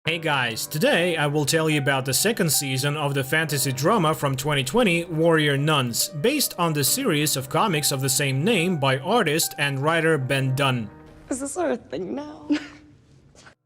Hey guys, today I will tell you about the second season of the fantasy drama from 2020, Warrior Nuns, based on the series of comics of the same name by artist and writer Ben Dunn. Is this our thing now?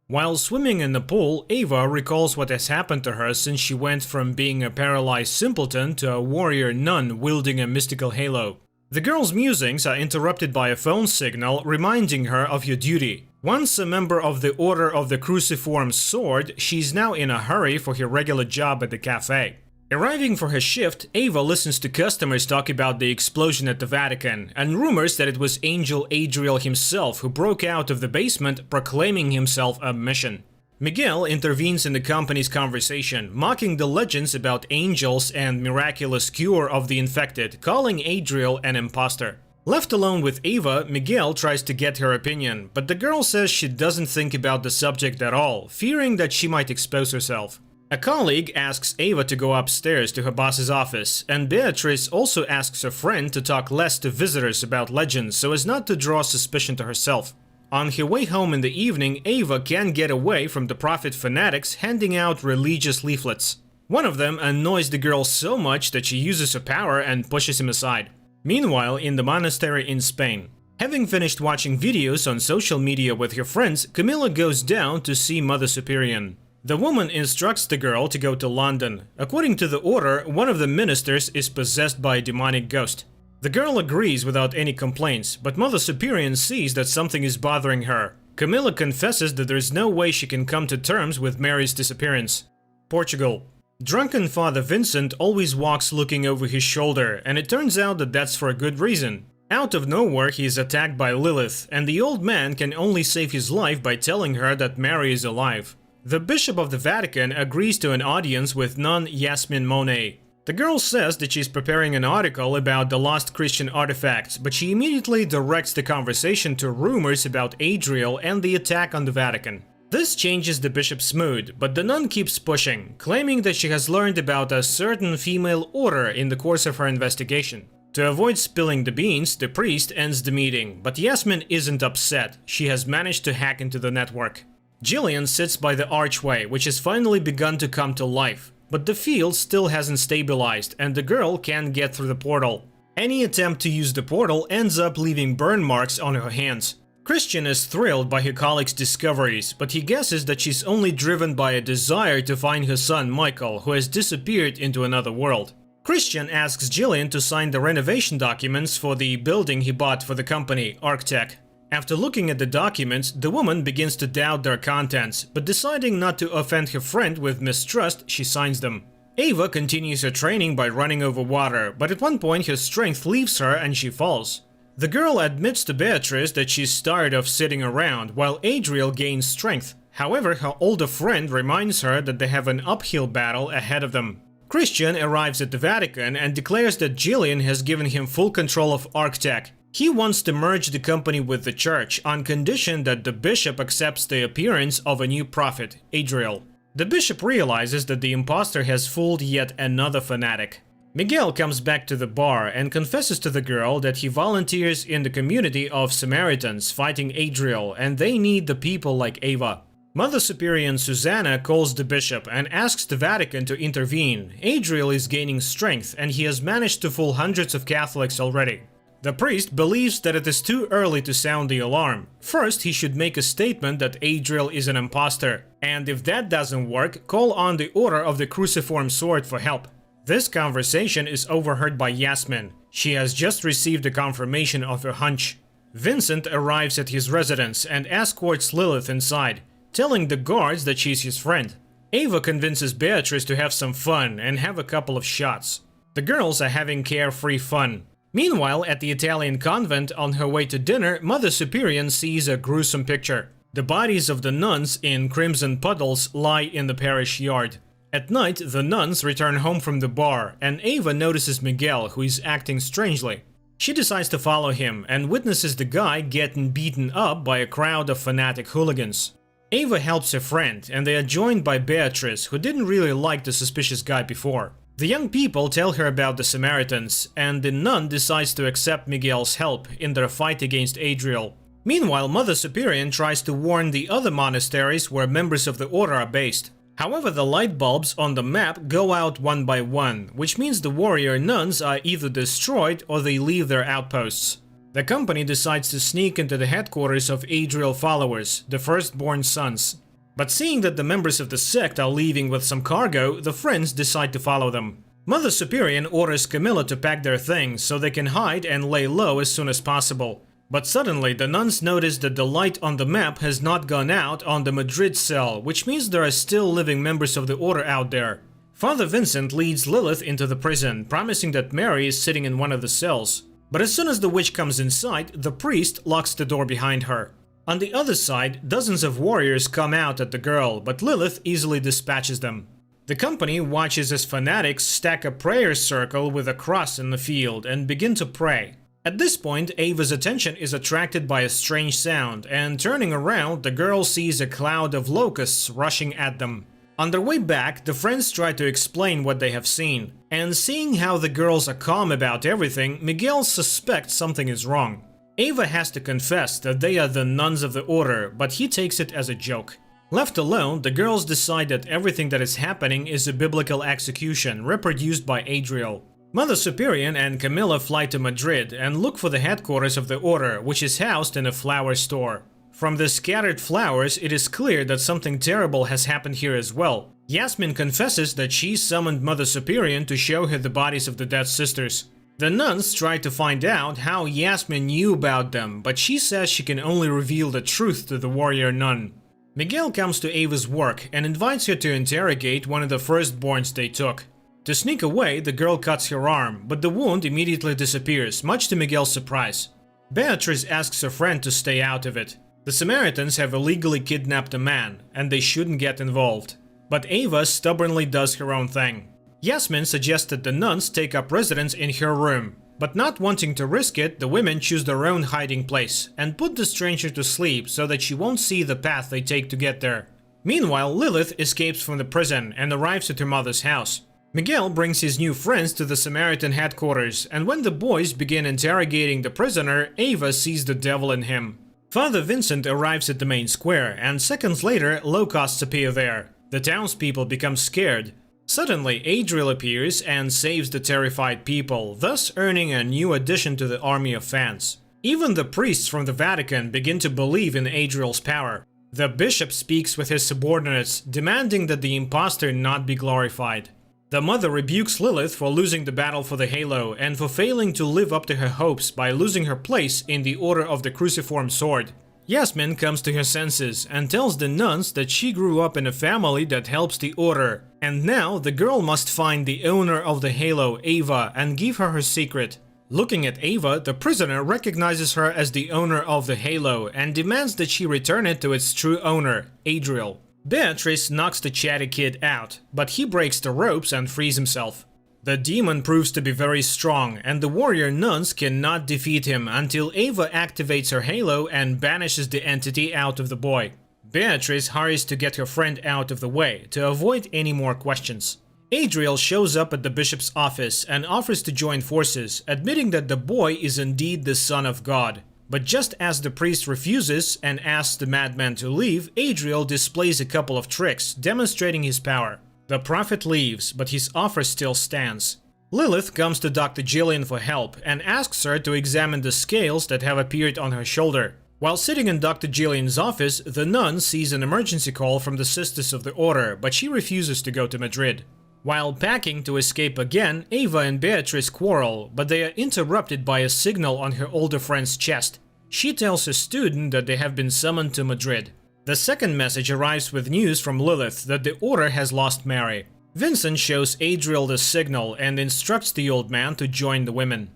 While swimming in the pool, Ava recalls what has happened to her since she went from being a paralyzed simpleton to a warrior nun wielding a mystical halo. The girl's musings are interrupted by a phone signal reminding her of your duty. Once a member of the Order of the Cruciform Sword, she's now in a hurry for her regular job at the cafe. Arriving for her shift, Ava listens to customers talk about the explosion at the Vatican, and rumors that it was Angel Adriel himself who broke out of the basement proclaiming himself a mission. Miguel intervenes in the company's conversation, mocking the legends about angels and miraculous cure of the infected, calling Adriel an imposter. Left alone with Ava, Miguel tries to get her opinion, but the girl says she doesn't think about the subject at all, fearing that she might expose herself. A colleague asks Ava to go upstairs to her boss's office, and Beatrice also asks her friend to talk less to visitors about legends so as not to draw suspicion to herself. On her way home in the evening, Ava can't get away from the prophet fanatics handing out religious leaflets. One of them annoys the girl so much that she uses her power and pushes him aside. Meanwhile, in the monastery in Spain, having finished watching videos on social media with her friends, Camilla goes down to see Mother Superior. The woman instructs the girl to go to London. According to the order, one of the ministers is possessed by a demonic ghost. The girl agrees without any complaints, but Mother Superior sees that something is bothering her. Camilla confesses that there's no way she can come to terms with Mary's disappearance. Portugal. Drunken Father Vincent always walks looking over his shoulder, and it turns out that that's for a good reason. Out of nowhere, he is attacked by Lilith, and the old man can only save his life by telling her that Mary is alive. The Bishop of the Vatican agrees to an audience with nun Yasmin Monet. The girl says that she's preparing an article about the lost Christian artifacts, but she immediately directs the conversation to rumors about Adriel and the attack on the Vatican. This changes the bishop's mood, but the nun keeps pushing, claiming that she has learned about a certain female order in the course of her investigation. To avoid spilling the beans, the priest ends the meeting, but Yasmin isn't upset. She has managed to hack into the network. Jillian sits by the archway, which has finally begun to come to life. But the field still hasn't stabilized, and the girl can't get through the portal. Any attempt to use the portal ends up leaving burn marks on her hands. Christian is thrilled by her colleague's discoveries, but he guesses that she's only driven by a desire to find her son Michael, who has disappeared into another world. Christian asks Jillian to sign the renovation documents for the building he bought for the company, Arctech. After looking at the documents, the woman begins to doubt their contents, but deciding not to offend her friend with mistrust, she signs them. Ava continues her training by running over water, but at one point her strength leaves her and she falls. The girl admits to Beatrice that she's tired of sitting around, while Adriel gains strength. However, her older friend reminds her that they have an uphill battle ahead of them. Christian arrives at the Vatican and declares that Jillian has given him full control of Arctech. He wants to merge the company with the church on condition that the bishop accepts the appearance of a new prophet, Adriel. The bishop realizes that the impostor has fooled yet another fanatic. Miguel comes back to the bar and confesses to the girl that he volunteers in the community of Samaritans fighting Adriel, and they need the people like Ava. Mother Superior Susanna calls the bishop and asks the Vatican to intervene. Adriel is gaining strength and he has managed to fool hundreds of Catholics already. The priest believes that it is too early to sound the alarm. First, he should make a statement that Adriel is an imposter, and if that doesn't work, call on the Order of the Cruciform Sword for help. This conversation is overheard by Yasmin. She has just received a confirmation of her hunch. Vincent arrives at his residence and escorts Lilith inside, telling the guards that she's his friend. Ava convinces Beatrice to have some fun and have a couple of shots. The girls are having carefree fun. Meanwhile, at the Italian convent on her way to dinner, Mother Superior sees a gruesome picture. The bodies of the nuns in crimson puddles lie in the parish yard. At night, the nuns return home from the bar, and Ava notices Miguel, who is acting strangely. She decides to follow him and witnesses the guy getting beaten up by a crowd of fanatic hooligans. Ava helps her friend, and they are joined by Beatrice, who didn't really like the suspicious guy before. The young people tell her about the Samaritans, and the nun decides to accept Miguel's help in their fight against Adriel. Meanwhile, Mother Superior tries to warn the other monasteries where members of the order are based. However, the light bulbs on the map go out one by one, which means the warrior nuns are either destroyed or they leave their outposts. The company decides to sneak into the headquarters of Adriel followers, the firstborn sons. But seeing that the members of the sect are leaving with some cargo, the friends decide to follow them. Mother Superior orders Camilla to pack their things so they can hide and lay low as soon as possible. But suddenly, the nuns notice that the light on the map has not gone out on the Madrid cell, which means there are still living members of the order out there. Father Vincent leads Lilith into the prison, promising that Mary is sitting in one of the cells. But as soon as the witch comes inside, the priest locks the door behind her. On the other side, dozens of warriors come out at the girl, but Lilith easily dispatches them. The company watches as fanatics stack a prayer circle with a cross in the field and begin to pray. At this point, Ava's attention is attracted by a strange sound, and turning around, the girl sees a cloud of locusts rushing at them. On their way back, the friends try to explain what they have seen, and seeing how the girls are calm about everything, Miguel suspects something is wrong. Ava has to confess that they are the nuns of the order, but he takes it as a joke. Left alone, the girls decide that everything that is happening is a biblical execution reproduced by Adriel. Mother Superior and Camilla fly to Madrid and look for the headquarters of the order, which is housed in a flower store. From the scattered flowers, it is clear that something terrible has happened here as well. Yasmin confesses that she summoned Mother Superior to show her the bodies of the dead sisters. The nuns try to find out how Yasmin knew about them, but she says she can only reveal the truth to the warrior nun. Miguel comes to Ava's work and invites her to interrogate one of the firstborns they took. To sneak away, the girl cuts her arm, but the wound immediately disappears, much to Miguel's surprise. Beatrice asks her friend to stay out of it. The Samaritans have illegally kidnapped a man, and they shouldn't get involved. But Ava stubbornly does her own thing. Yasmin suggests that the nuns take up residence in her room, but not wanting to risk it, the women choose their own hiding place and put the stranger to sleep so that she won't see the path they take to get there. Meanwhile, Lilith escapes from the prison and arrives at her mother's house. Miguel brings his new friends to the Samaritan headquarters, and when the boys begin interrogating the prisoner, Ava sees the devil in him. Father Vincent arrives at the main square, and seconds later, locusts appear there. The townspeople become scared. Suddenly, Adriel appears and saves the terrified people, thus earning a new addition to the army of fans. Even the priests from the Vatican begin to believe in Adriel's power. The bishop speaks with his subordinates, demanding that the impostor not be glorified. The mother rebukes Lilith for losing the battle for the halo and for failing to live up to her hopes by losing her place in the Order of the Cruciform Sword. Yasmin comes to her senses and tells the nuns that she grew up in a family that helps the Order, and now the girl must find the owner of the halo, Ava, and give her her secret. Looking at Ava, the prisoner recognizes her as the owner of the halo and demands that she return it to its true owner, Adriel. Beatrice knocks the chatty kid out, but he breaks the ropes and frees himself. The demon proves to be very strong, and the warrior nuns cannot defeat him until Ava activates her halo and banishes the entity out of the boy. Beatrice hurries to get her friend out of the way to avoid any more questions. Adriel shows up at the bishop's office and offers to join forces, admitting that the boy is indeed the son of God. But just as the priest refuses and asks the madman to leave, Adriel displays a couple of tricks, demonstrating his power. The prophet leaves, but his offer still stands. Lilith comes to Dr. Jillian for help and asks her to examine the scales that have appeared on her shoulder. While sitting in Dr. Jillian's office, the nun sees an emergency call from the Sisters of the Order, but she refuses to go to Madrid. While packing to escape again, Ava and Beatrice quarrel, but they are interrupted by a signal on her older friend's chest. She tells her student that they have been summoned to Madrid. The second message arrives with news from Lilith that the Order has lost Mary. Vincent shows Adriel the signal and instructs the old man to join the women.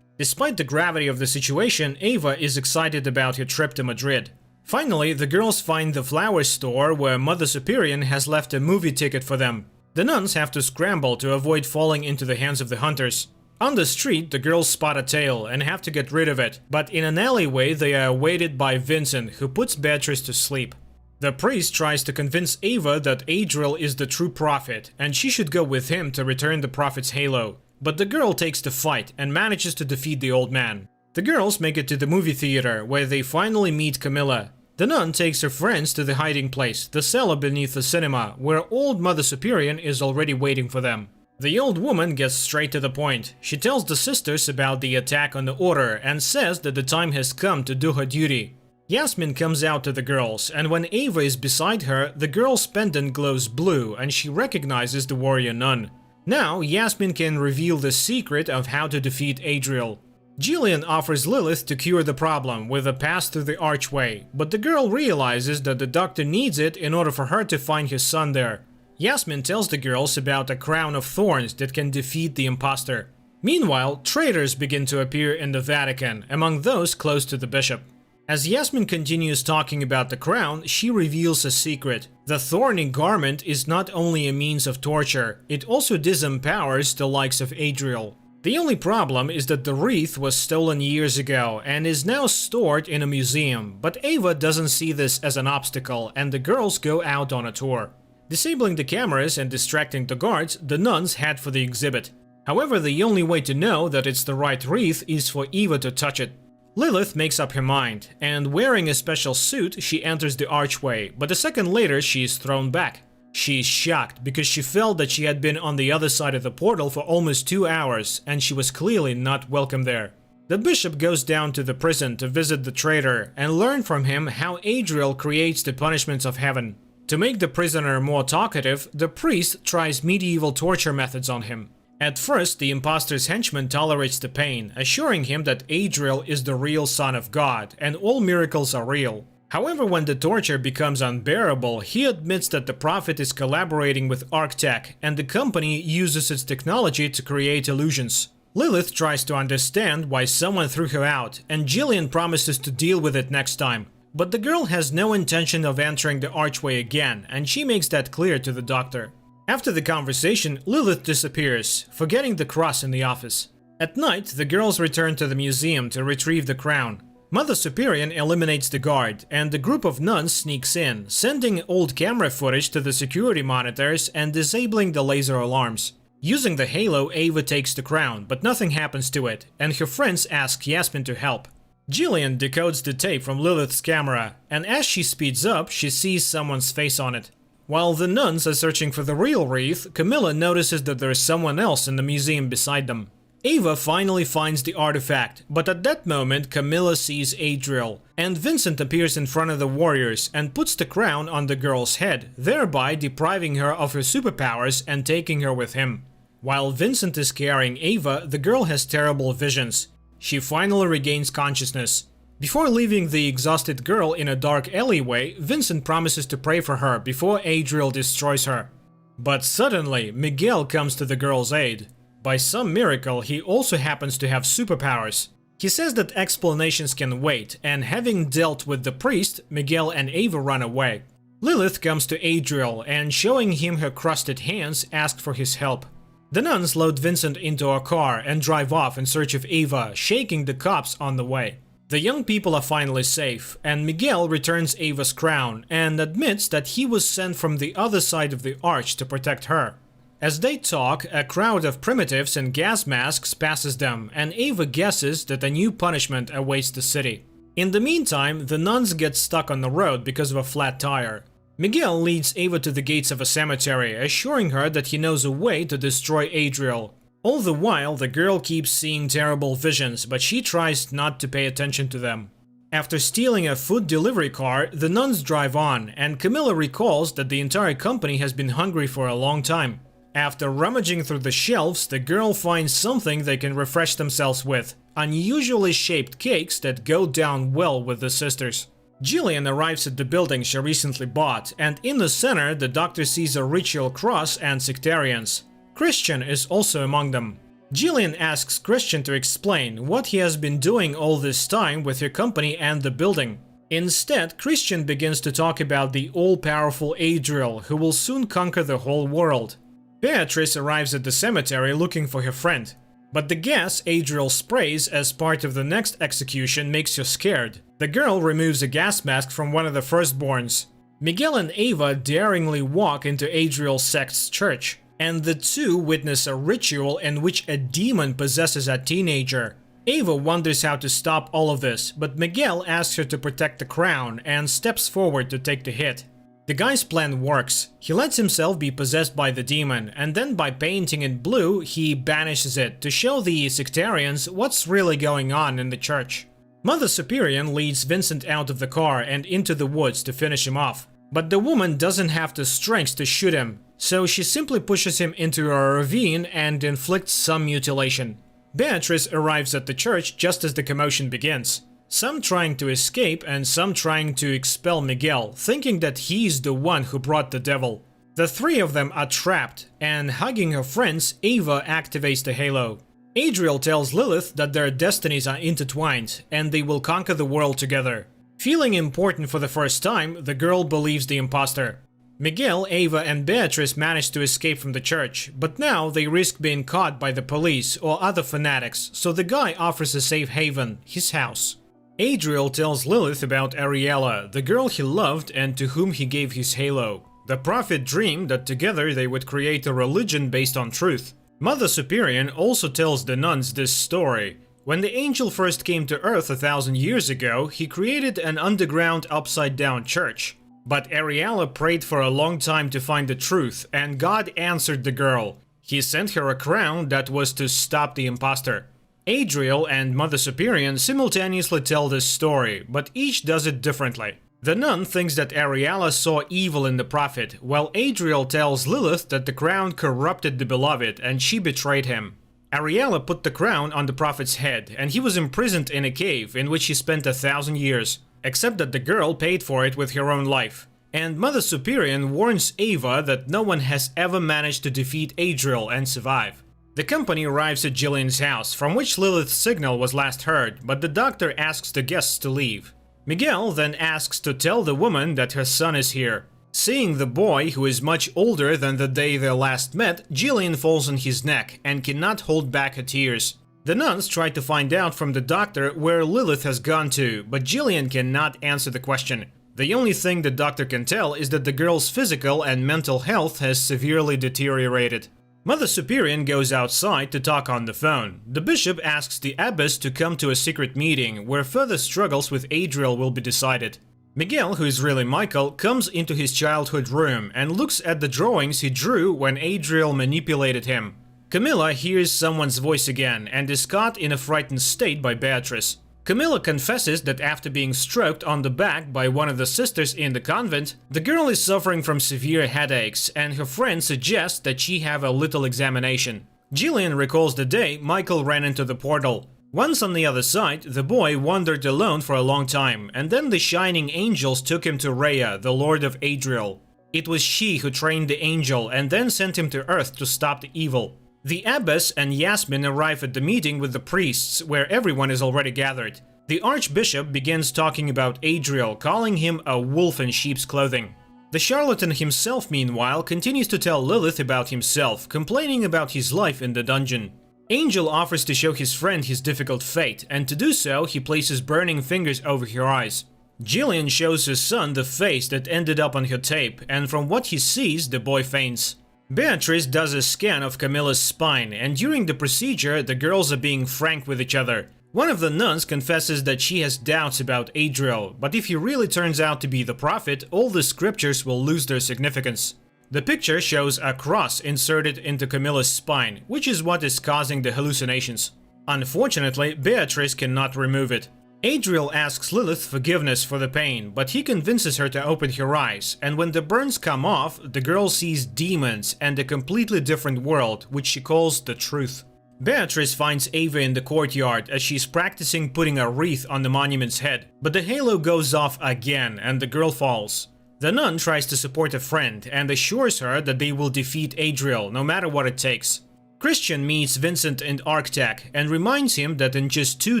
Despite the gravity of the situation, Ava is excited about her trip to Madrid. Finally, the girls find the flower store where Mother Superior has left a movie ticket for them. The nuns have to scramble to avoid falling into the hands of the hunters. On the street, the girls spot a tail and have to get rid of it, but in an alleyway they are awaited by Vincent, who puts Beatrice to sleep. The priest tries to convince Ava that Adriel is the true prophet, and she should go with him to return the prophet's halo. But the girl takes the fight and manages to defeat the old man. The girls make it to the movie theater, where they finally meet Camilla. The nun takes her friends to the hiding place, the cellar beneath the cinema, where old Mother Superior is already waiting for them. The old woman gets straight to the point. She tells the sisters about the attack on the order and says that the time has come to do her duty. Yasmin comes out to the girls, and when Ava is beside her, the girl's pendant glows blue and she recognizes the warrior nun. Now, Yasmin can reveal the secret of how to defeat Adriel. Jillian offers Lilith to cure the problem with a pass through the archway, but the girl realizes that the doctor needs it in order for her to find his son there. Yasmin tells the girls about a crown of thorns that can defeat the imposter. Meanwhile, traitors begin to appear in the Vatican, among those close to the bishop. As Yasmin continues talking about the crown, she reveals a secret. The thorny garment is not only a means of torture, it also disempowers the likes of Adriel. The only problem is that the wreath was stolen years ago and is now stored in a museum, but Ava doesn't see this as an obstacle and the girls go out on a tour. Disabling the cameras and distracting the guards, the nuns head for the exhibit. However, the only way to know that it's the right wreath is for Eva to touch it. Lilith makes up her mind, and wearing a special suit, she enters the archway, but a second later she is thrown back. She is shocked because she felt that she had been on the other side of the portal for almost 2 hours, and she was clearly not welcome there. The bishop goes down to the prison to visit the traitor and learn from him how Adriel creates the punishments of heaven. To make the prisoner more talkative, the priest tries medieval torture methods on him. At first, the impostor's henchman tolerates the pain, assuring him that Adriel is the real son of God and all miracles are real. However, when the torture becomes unbearable, he admits that the prophet is collaborating with Arctech and the company uses its technology to create illusions. Lilith tries to understand why someone threw her out, and Jillian promises to deal with it next time. But the girl has no intention of entering the archway again, and she makes that clear to the doctor. After the conversation, Lilith disappears, forgetting the cross in the office. At night, the girls return to the museum to retrieve the crown. Mother Superior eliminates the guard, and the group of nuns sneaks in, sending old camera footage to the security monitors and disabling the laser alarms. Using the halo, Ava takes the crown, but nothing happens to it, and her friends ask Yasmin to help. Jillian decodes the tape from Lilith's camera, and as she speeds up, she sees someone's face on it. While the nuns are searching for the real wreath, Camilla notices that there is someone else in the museum beside them. Ava finally finds the artifact, but at that moment Camilla sees Adriel, and Vincent appears in front of the warriors and puts the crown on the girl's head, thereby depriving her of her superpowers and taking her with him. While Vincent is carrying Ava, the girl has terrible visions. She finally regains consciousness. Before leaving the exhausted girl in a dark alleyway, Vincent promises to pray for her before Adriel destroys her. But suddenly, Miguel comes to the girl's aid. By some miracle, he also happens to have superpowers. He says that explanations can wait, and having dealt with the priest, Miguel and Ava run away. Lilith comes to Adriel and, showing him her crusted hands, asks for his help. The nuns load Vincent into a car and drive off in search of Ava, shaking the cops on the way. The young people are finally safe, and Miguel returns Ava's crown and admits that he was sent from the other side of the arch to protect her. As they talk, a crowd of primitives in gas masks passes them, and Ava guesses that a new punishment awaits the city. In the meantime, the nuns get stuck on the road because of a flat tire. Miguel leads Ava to the gates of a cemetery, assuring her that he knows a way to destroy Adriel. All the while, the girl keeps seeing terrible visions, but she tries not to pay attention to them. After stealing a food delivery car, the nuns drive on, and Camilla recalls that the entire company has been hungry for a long time. After rummaging through the shelves, the girl finds something they can refresh themselves with: unusually shaped cakes that go down well with the sisters. Jillian arrives at the building she recently bought, and in the center the doctor sees a ritual cross and sectarians. Christian is also among them. Jillian asks Christian to explain what he has been doing all this time with her company and the building. Instead, Christian begins to talk about the all-powerful Adriel, who will soon conquer the whole world. Beatrice arrives at the cemetery looking for her friend, but the gas Adriel sprays as part of the next execution makes her scared. The girl removes a gas mask from one of the firstborns. Miguel and Ava daringly walk into Adriel's sect's church, and the two witness a ritual in which a demon possesses a teenager. Ava wonders how to stop all of this, but Miguel asks her to protect the crown and steps forward to take the hit. The guy's plan works. He lets himself be possessed by the demon, and then by painting it blue, he banishes it to show the sectarians what's really going on in the church. Mother Superior leads Vincent out of the car and into the woods to finish him off. But the woman doesn't have the strength to shoot him, so she simply pushes him into a ravine and inflicts some mutilation. Beatrice arrives at the church just as the commotion begins. Some trying to escape and some trying to expel Miguel, thinking that he's the one who brought the devil. The three of them are trapped, and hugging her friends, Ava activates the halo. Adriel tells Lilith that their destinies are intertwined, and they will conquer the world together. Feeling important for the first time, the girl believes the imposter. Miguel, Ava, and Beatrice manage to escape from the church, but now they risk being caught by the police or other fanatics, so the guy offers a safe haven, his house. Adriel tells Lilith about Ariella, the girl he loved and to whom he gave his halo. The prophet dreamed that together they would create a religion based on truth. Mother Superior also tells the nuns this story. When the angel first came to Earth 1,000 years ago, he created an underground upside-down church. But Ariella prayed for a long time to find the truth, and God answered the girl. He sent her a crown that was to stop the imposter. Adriel and Mother Superior simultaneously tell this story, but each does it differently. The nun thinks that Ariella saw evil in the prophet, while Adriel tells Lilith that the crown corrupted the beloved and she betrayed him. Ariella put the crown on the prophet's head, and he was imprisoned in a cave in which he spent 1,000 years, except that the girl paid for it with her own life. And Mother Superior warns Ava that no one has ever managed to defeat Adriel and survive. The company arrives at Jillian's house, from which Lilith's signal was last heard, but the doctor asks the guests to leave. Miguel then asks to tell the woman that her son is here. Seeing the boy, who is much older than the day they last met, Jillian falls on his neck and cannot hold back her tears. The nuns try to find out from the doctor where Lilith has gone to, but Jillian cannot answer the question. The only thing the doctor can tell is that the girl's physical and mental health has severely deteriorated. Mother Superior goes outside to talk on the phone. The bishop asks the abbess to come to a secret meeting where further struggles with Adriel will be decided. Miguel, who is really Michael, comes into his childhood room and looks at the drawings he drew when Adriel manipulated him. Camilla hears someone's voice again and is caught in a frightened state by Beatrice. Camilla confesses that after being stroked on the back by one of the sisters in the convent, the girl is suffering from severe headaches, and her friend suggests that she have a little examination. Jillian recalls the day Michael ran into the portal. Once on the other side, the boy wandered alone for a long time, and then the shining angels took him to Rhea, the lord of Adriel. It was she who trained the angel and then sent him to Earth to stop the evil. The abbess and Yasmin arrive at the meeting with the priests, where everyone is already gathered. The archbishop begins talking about Adriel, calling him a wolf in sheep's clothing. The charlatan himself, meanwhile, continues to tell Lilith about himself, complaining about his life in the dungeon. Angel offers to show his friend his difficult fate, and to do so, he places burning fingers over her eyes. Jillian shows his son the face that ended up on her tape, and from what he sees, the boy faints. Beatrice does a scan of Camilla's spine, and during the procedure, the girls are being frank with each other. One of the nuns confesses that she has doubts about Adriel, but if he really turns out to be the prophet, all the scriptures will lose their significance. The picture shows a cross inserted into Camilla's spine, which is what is causing the hallucinations. Unfortunately, Beatrice cannot remove it. Adriel asks Lilith forgiveness for the pain, but he convinces her to open her eyes, and when the burns come off, the girl sees demons and a completely different world, which she calls the truth. Beatrice finds Ava in the courtyard as she's practicing putting a wreath on the monument's head, but the halo goes off again and the girl falls. The nun tries to support a friend and assures her that they will defeat Adriel, no matter what it takes. Christian meets Vincent in Arctech and reminds him that in just 2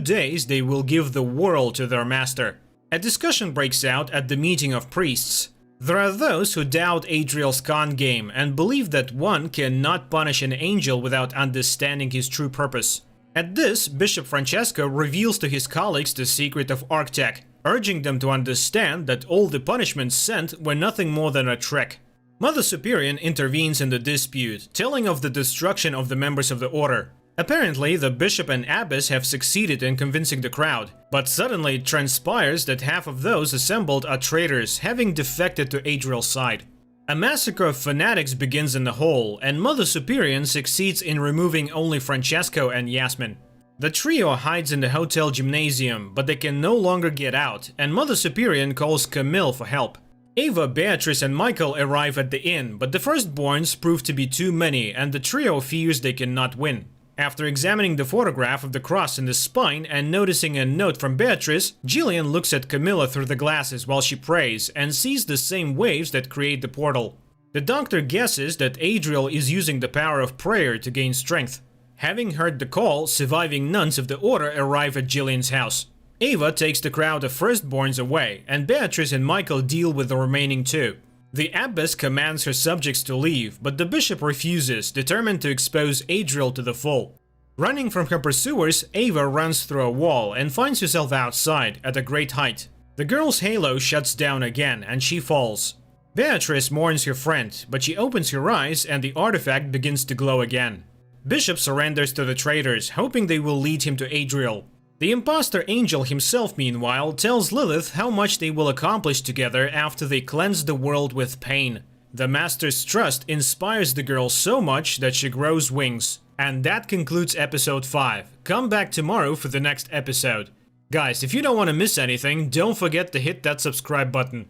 days they will give the world to their master. A discussion breaks out at the meeting of priests. There are those who doubt Adriel's con game and believe that one cannot punish an angel without understanding his true purpose. At this, Bishop Francesco reveals to his colleagues the secret of Arctech, urging them to understand that all the punishments sent were nothing more than a trick. Mother Superior intervenes in the dispute, telling of the destruction of the members of the order. Apparently, the bishop and abbess have succeeded in convincing the crowd, but suddenly it transpires that half of those assembled are traitors, having defected to Adriel's side. A massacre of fanatics begins in the hall, and Mother Superior succeeds in removing only Francesco and Yasmin. The trio hides in the hotel gymnasium, but they can no longer get out, and Mother Superior calls Camille for help. Ava, Beatrice and Michael arrive at the inn, but the firstborns prove to be too many, and the trio fears they cannot win. After examining the photograph of the cross in the spine and noticing a note from Beatrice, Jillian looks at Camilla through the glasses while she prays and sees the same waves that create the portal. The doctor guesses that Adriel is using the power of prayer to gain strength. Having heard the call, surviving nuns of the order arrive at Jillian's house. Ava takes the crowd of firstborns away, and Beatrice and Michael deal with the remaining two. The abbess commands her subjects to leave, but the bishop refuses, determined to expose Adriel to the full. Running from her pursuers, Ava runs through a wall and finds herself outside, at a great height. The girl's halo shuts down again, and she falls. Beatrice mourns her friend, but she opens her eyes and the artifact begins to glow again. Bishop surrenders to the traitors, hoping they will lead him to Adriel. The imposter angel himself, meanwhile, tells Lilith how much they will accomplish together after they cleanse the world with pain. The Master's trust inspires the girl so much that she grows wings. And that concludes episode 5. Come back tomorrow for the next episode. Guys, if you don't want to miss anything, don't forget to hit that subscribe button.